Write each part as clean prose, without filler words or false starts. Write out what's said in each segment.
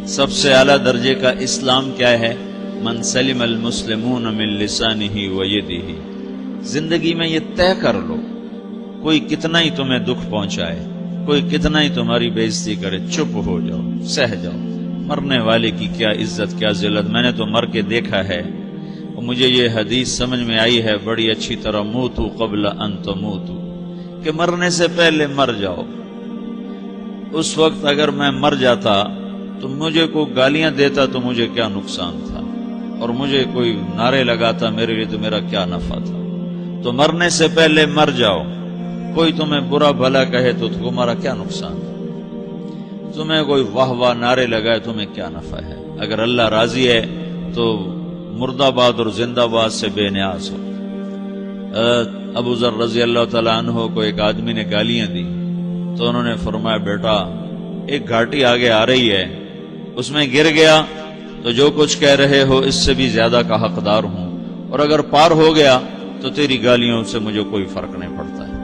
سب سے اعلیٰ درجے کا اسلام کیا ہے؟ من سلم المسلمون من لسانہ و یدہ۔ زندگی میں یہ طے کر لو، کوئی کتنا ہی تمہیں دکھ پہنچائے، کوئی کتنا ہی تمہاری بےعزتی کرے، چپ ہو جاؤ، سہ جاؤ۔ مرنے والے کی کیا عزت، کیا ذلت، میں نے تو مر کے دیکھا ہے، اور مجھے یہ حدیث سمجھ میں آئی ہے بڑی اچھی طرح، موتو قبل ان تموتو، کہ مرنے سے پہلے مر جاؤ۔ اس وقت اگر میں مر جاتا تو مجھے کوئی گالیاں دیتا تو مجھے کیا نقصان تھا، اور مجھے کوئی نعرے لگاتا میرے لیے تو میرا کیا نفع تھا۔ تو مرنے سے پہلے مر جاؤ، کوئی تمہیں برا بھلا کہے تو تمہارا کیا نقصان ہے، تمہیں کوئی واہ واہ نعرے لگائے تمہیں کیا نفع ہے۔ اگر اللہ راضی ہے تو مرد آباد اور زندہ باد سے بے نیاز ہو۔ ابو ذر رضی اللہ تعالیٰ عنہ کو ایک آدمی نے گالیاں دی تو انہوں نے فرمایا، بیٹا ایک گھاٹی آگے آ رہی ہے، اس میں گر گیا تو جو کچھ کہہ رہے ہو اس سے بھی زیادہ کا حقدار ہوں، اور اگر پار ہو گیا تو تیری گالیوں سے مجھے کوئی فرق نہیں پڑتا ہے۔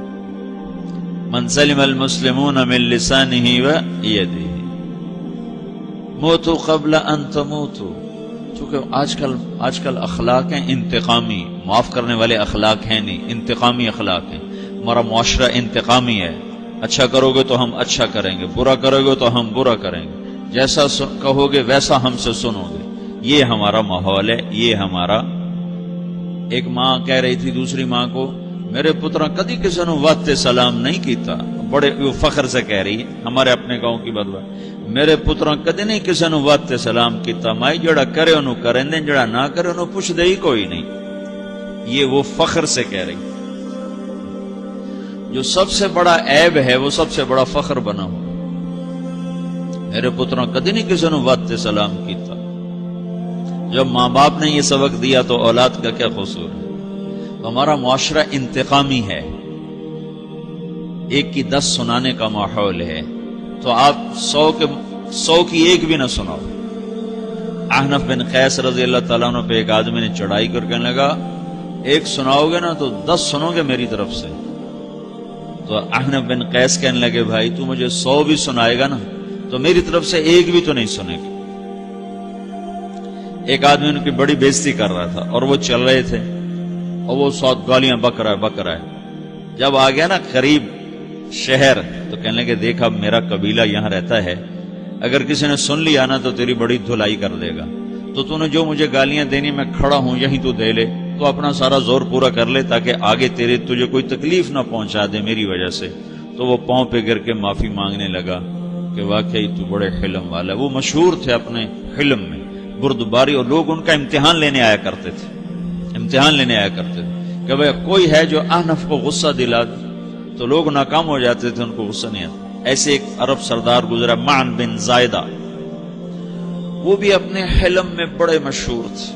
من سلم المسلمون من لسانہ و یدہ موتوا قبل ان تموتوا۔ چونکہ آج کل اخلاق ہیں انتقامی، معاف کرنے والے اخلاق ہیں نہیں، انتقامی اخلاق ہیں۔ ہمارا معاشرہ انتقامی ہے، اچھا کرو گے تو ہم اچھا کریں گے، برا کرو گے تو ہم برا کریں گے، جیسا کہو گے ویسا ہم سے سنو گے۔ یہ ہمارا ماحول ہے، یہ ہمارا۔ ایک ماں کہہ رہی تھی دوسری ماں کو، میرے پترا کدی کسی نے واسطے سلام نہیں کیتا، بڑے فخر سے کہہ رہی ہے، ہمارے اپنے گاؤں کی بات، میرے پترا کدی نہیں کسی نے واسطے سلام کیتا، مائی جڑا کرے انہوں کریں دیں، جڑا نہ کرے انہوں پوچھ دے ہی کوئی نہیں۔ یہ وہ فخر سے کہہ رہی، جو سب سے بڑا عیب ہے وہ سب سے بڑا فخر بنا ہوا۔ میرے پترا کدی نہیں کسی نے واسطے سلام کیتا۔ جب ماں باپ نے یہ سبق دیا تو اولاد کا کیا قصور ہے؟ ہمارا معاشرہ انتقامی ہے، ایک کی 10 سنانے کا ماحول ہے، تو آپ 100 کی ایک بھی نہ سناؤ۔ احنف بن قیس رضی اللہ تعالیٰ عنہ پہ ایک آدمی نے چڑھائی کر کہنے لگا، ایک سناؤ گے نا تو 10 سنو گے میری طرف سے۔ تو احنف بن قیس کہنے لگے، بھائی تو مجھے 100 بھی سنائے گا نا تو میری طرف سے ایک بھی تو نہیں سنے گا۔ ایک آدمی ان کی بڑی بےزتی کر رہا تھا اور وہ چل رہے تھے، اور وہ 100 گالیاں بک رہا ہے۔ جب آ گیا نا قریب شہر تو کہنے لگے، دیکھا میرا قبیلہ یہاں رہتا ہے، اگر کسی نے سن لیا نا تو تیری بڑی دھلائی کر دے گا، تو نے جو مجھے گالیاں دینی میں کھڑا ہوں یہیں تو دے لے، تو اپنا سارا زور پورا کر لے تاکہ آگے تجھے کوئی تکلیف نہ پہنچا دے میری وجہ سے۔ تو وہ پاؤں پہ گر کے معافی مانگنے لگا کہ واقعی تو بڑے حلم والا ہے۔ وہ مشہور تھے اپنے حلم میں، بردباری، اور لوگ ان کا امتحان لینے آیا کرتے تھے، کہ بھئی کوئی ہے جو احنف کو غصہ دلا دے، تو لوگ ناکام ہو جاتے تھے، ان کو غصہ نہیں آتا۔ ایسے ایک عرب سردار گزرا، معن بن زائدہ، وہ بھی اپنے حلم میں بڑے مشہور تھے۔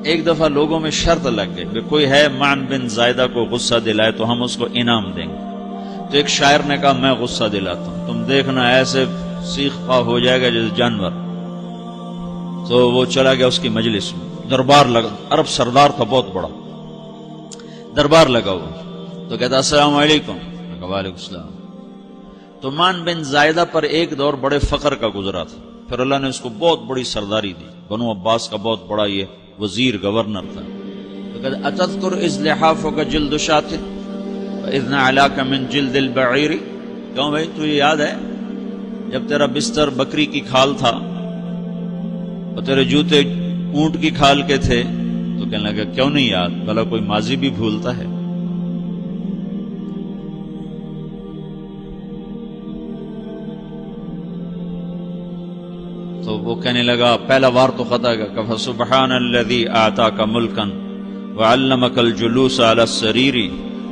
ایک دفعہ لوگوں میں شرط لگ گئی کہ کوئی ہے معن بن زائدہ کو غصہ دلائے تو ہم اس کو انعام دیں گے۔ تو ایک شاعر نے کہا، میں غصہ دلاتا ہوں، تم دیکھنا ایسے سیخ پا ہو جائے گا جیسے جانور۔ تو وہ چلا گیا اس کی مجلس میں، دربار لگا، عرب سردار تھا بہت بڑا، دربار لگا ہوا، تو کہتا السلام علیکم، وعلیکم السلام۔ تو معن بن زائدہ پر ایک دور بڑے فقر کا گزرا تھا، پھر اللہ نے اس کو بہت بڑی سرداری دی، بنو عباس کا بہت بڑا یہ وزیر گورنر تھا۔ تو کہتا اتذکر اذ لحافک جلد شاۃ واذ نعلاک من جلد البعیر، کیوں بھائی تجھے یاد ہے جب تیرا بستر بکری کی کھال تھا اور تیرے جوتے اونٹ کی کھال کے تھے؟ تو کہنے لگا کیوں نہیں یاد، بھلا کوئی ماضی بھی بھولتا ہے؟ تو وہ کہنے لگا، پہلا وار تو خطا گیا، کہ فسبحان الذی آتاک ملکا وعلمک الجلوس علی السریر۔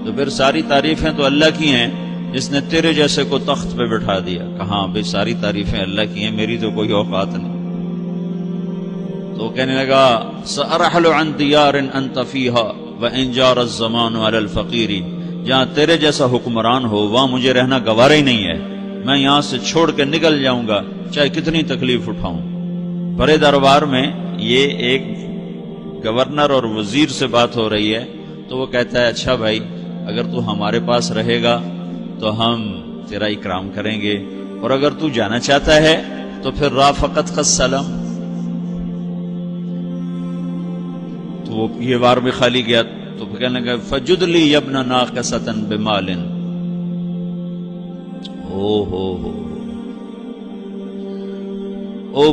تو پھر ساری تعریفیں تو اللہ کی ہیں جس نے تیرے جیسے کو تخت پہ بٹھا دیا۔ کہاں بھئی ساری تعریفیں اللہ کی ہیں، میری تو کوئی اوقات نہیں۔ تو کہنے لگا، سأرحل عن دیار انت فیہا وان جار الزمان علی الفقیر، جہاں تیرے جیسا حکمران ہو وہاں مجھے رہنا گوارا ہی نہیں ہے، میں یہاں سے چھوڑ کے نکل جاؤں گا چاہے کتنی تکلیف اٹھاؤں۔ بڑے دربار میں یہ ایک گورنر اور وزیر سے بات ہو رہی ہے، تو وہ کہتا ہے اچھا بھائی اگر تو ہمارے پاس رہے گا تو ہم تیرا اکرام کریں گے، اور اگر تو جانا چاہتا ہے تو پھر رافقت کا سلام، تو وہ یہ وار بھی خالی گیا تو پھر کہنے لگا فجد لی یبن ناقصۃ بمال، او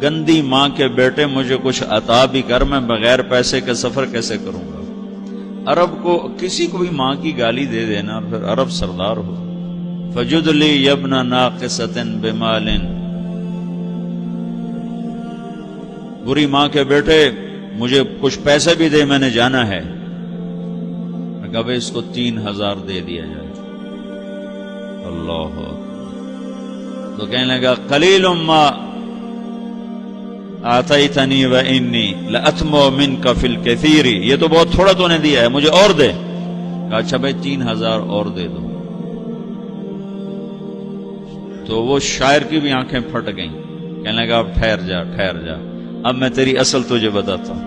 گندی ماں کے بیٹے مجھے کچھ عطا بھی کر، میں بغیر پیسے کے سفر کیسے کروں گا؟ عرب کو کسی کو بھی ماں کی گالی دے دینا پھر عرب سردار ہو. فجد لی یبن ناقصۃ بمال، بری ماں کے بیٹے مجھے کچھ پیسے بھی دے، میں نے جانا ہے. میں کہا بھائی اس کو 3000 دے دیا جائے. اللہ تو کہنے لگا قلیل ما آتیتنی و انی لأتمو منک فی الکثیر، یہ تو بہت تھوڑا تو نے دیا ہے، مجھے اور دے. کہا اچھا بھائی 3000 اور دے دو. تو وہ شاعر کی بھی آنکھیں پھٹ گئیں. کہنے لگا اب ٹھہر جا ٹھہر جا، اب میں تیری اصل تجھے بتاتا ہوں.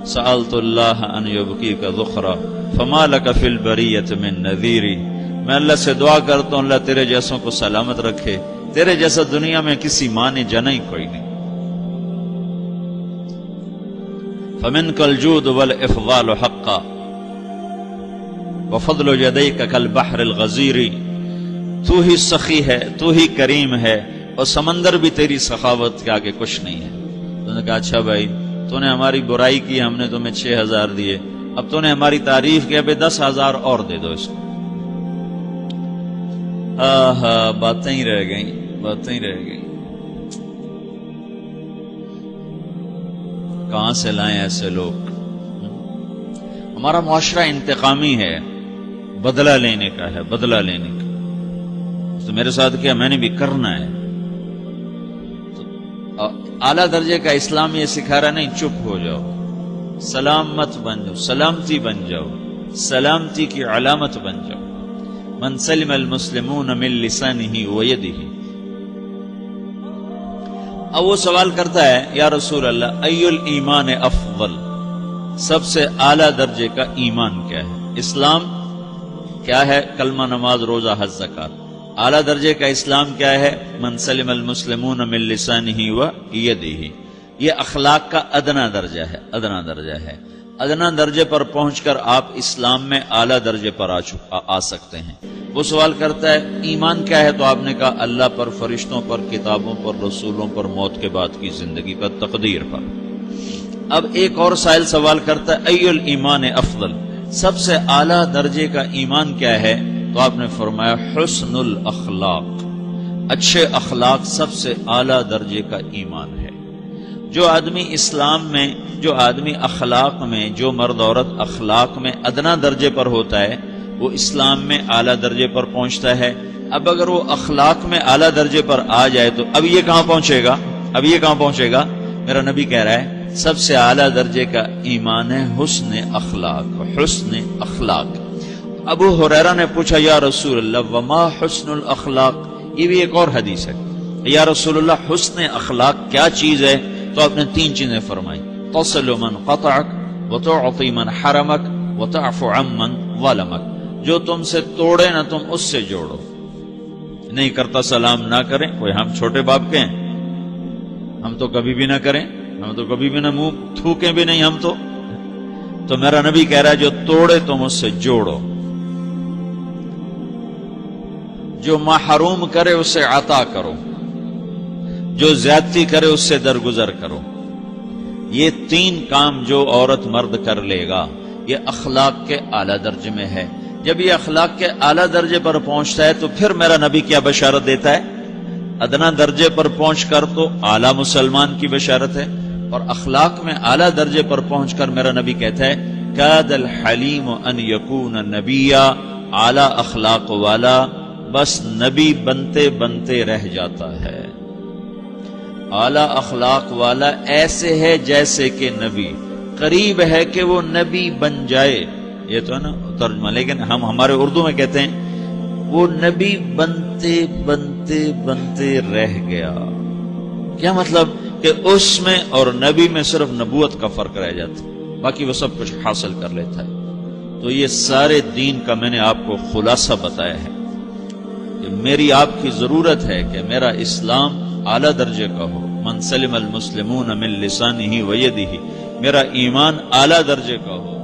سألت اللہ ان یبقیک ذخرا فما لک فی البریۃ من نذیر، میں اللہ سے دعا کرتا ہوں اللہ تیرے جیسوں کو سلامت رکھے، تیرے جیسا دنیا میں کسی ماں نے جنا ہی کوئی نہیں. فمنک الجود والافضال حقا وفضل یدیک کالبحر الغزیر، تو ہی سخی ہے، تو ہی کریم ہے، اور سمندر بھی تیری سخاوت کے آگے کچھ نہیں ہے. تو نے کہا اچھا بھائی تو نے ہماری برائی کی، ہم نے تمہیں 6000 دیے، اب تو نے ہماری تعریف کی، اب 10,000 اور دے دو اس کو. باتیں ہی رہ گئیں، باتیں ہی رہ گئیں. کہاں سے لائیں ایسے لوگ؟ ہمارا معاشرہ انتقامی ہے، بدلہ لینے کا ہے، بدلہ لینے کا. تو میرے ساتھ کیا میں نے بھی کرنا ہے. اعلیٰ درجے کا اسلام یہ سکھا رہا نہیں چپ ہو جاؤ، سلامت بن جاؤ، سلامتی بن جاؤ، سلامتی کی علامت بن جاؤ. من سلم المسلمون من لسانہ ویدہ. اب وہ سوال کرتا ہے یا رسول اللہ ای الایمان افضل، سب سے اعلیٰ درجے کا ایمان کیا ہے؟ اسلام کیا ہے؟ کلمہ، نماز، روزہ، حج، زکات. اعلیٰ درجے کا اسلام کیا ہے؟ من سلم المسلمون من لسانہ و یدہ. یہ اخلاق کا ادنا درجہ ہے، ادنا درجہ ہے. ادنا درجے پر پہنچ کر آپ اسلام میں اعلیٰ درجے پر آ سکتے ہیں. وہ سوال کرتا ہے ایمان کیا ہے؟ تو آپ نے کہا اللہ پر، فرشتوں پر، کتابوں پر، رسولوں پر، موت کے بعد کی زندگی پر، تقدیر پر. اب ایک اور سائل سوال کرتا ہے ای الایمان افضل، سب سے اعلیٰ درجے کا ایمان کیا ہے؟ تو آپ نے فرمایا حسن الاخلاق، اچھے اخلاق سب سے اعلیٰ درجے کا ایمان ہے. جو آدمی اسلام میں، جو آدمی اخلاق میں، جو مرد عورت اخلاق میں ادنا درجے پر ہوتا ہے وہ اسلام میں اعلیٰ درجے پر پہنچتا ہے. اب اگر وہ اخلاق میں اعلیٰ درجے پر آ جائے تو اب یہ کہاں پہنچے گا؟ اب یہ کہاں پہنچے گا؟ میرا نبی کہہ رہا ہے سب سے اعلیٰ درجے کا ایمان ہے حسن اخلاق، حسن اخلاق. ابو ہریرہ نے پوچھا یا رسول اللہ وما حسن الاخلاق، یہ بھی ایک اور حدیث ہے. یا رسول اللہ حسن اخلاق کیا چیز ہے؟ تو آپ نے 3 چیزیں فرمائی، تصل من قطعک وتعطی من حرمک وتعفو عمن ظلمک. جو تم سے توڑے نہ تم اس سے جوڑو. نہیں کرتا سلام نہ کریں، کوئی ہم چھوٹے باپ کے ہیں؟ ہم تو کبھی بھی نہ کریں، ہم تو کبھی بھی نہ منہ تھوکیں بھی نہیں ہم تو میرا نبی کہہ رہا ہے جو توڑے تم اس سے جوڑو، جو محروم کرے اسے عطا کرو، جو زیادتی کرے اس سے درگزر کرو. یہ 3 کام جو عورت مرد کر لے گا یہ اخلاق کے اعلیٰ درجے میں ہے. جب یہ اخلاق کے اعلیٰ درجے پر پہنچتا ہے تو پھر میرا نبی کیا بشارت دیتا ہے؟ ادنا درجے پر پہنچ کر تو اعلیٰ مسلمان کی بشارت ہے، اور اخلاق میں اعلیٰ درجے پر پہنچ کر میرا نبی کہتا ہے کاد الحلیم ان یکون نبیا، اعلیٰ اخلاق والا بس نبی بنتے بنتے رہ جاتا ہے. اعلیٰ اخلاق والا ایسے ہے جیسے کہ نبی، قریب ہے کہ وہ نبی بن جائے. یہ تو ہے نا ترجمہ، لیکن ہم ہمارے اردو میں کہتے ہیں وہ نبی بنتے بنتے بنتے رہ گیا. کیا مطلب؟ کہ اس میں اور نبی میں صرف نبوت کا فرق رہ جاتا، باقی وہ سب کچھ حاصل کر لیتا ہے. تو یہ سارے دین کا میں نے آپ کو خلاصہ بتایا ہے کہ میری آپ کی ضرورت ہے کہ میرا اسلام اعلیٰ درجے کا ہو، من سلم المسلمون من لسانہ و یدہ، میرا ایمان اعلیٰ درجے کا ہو،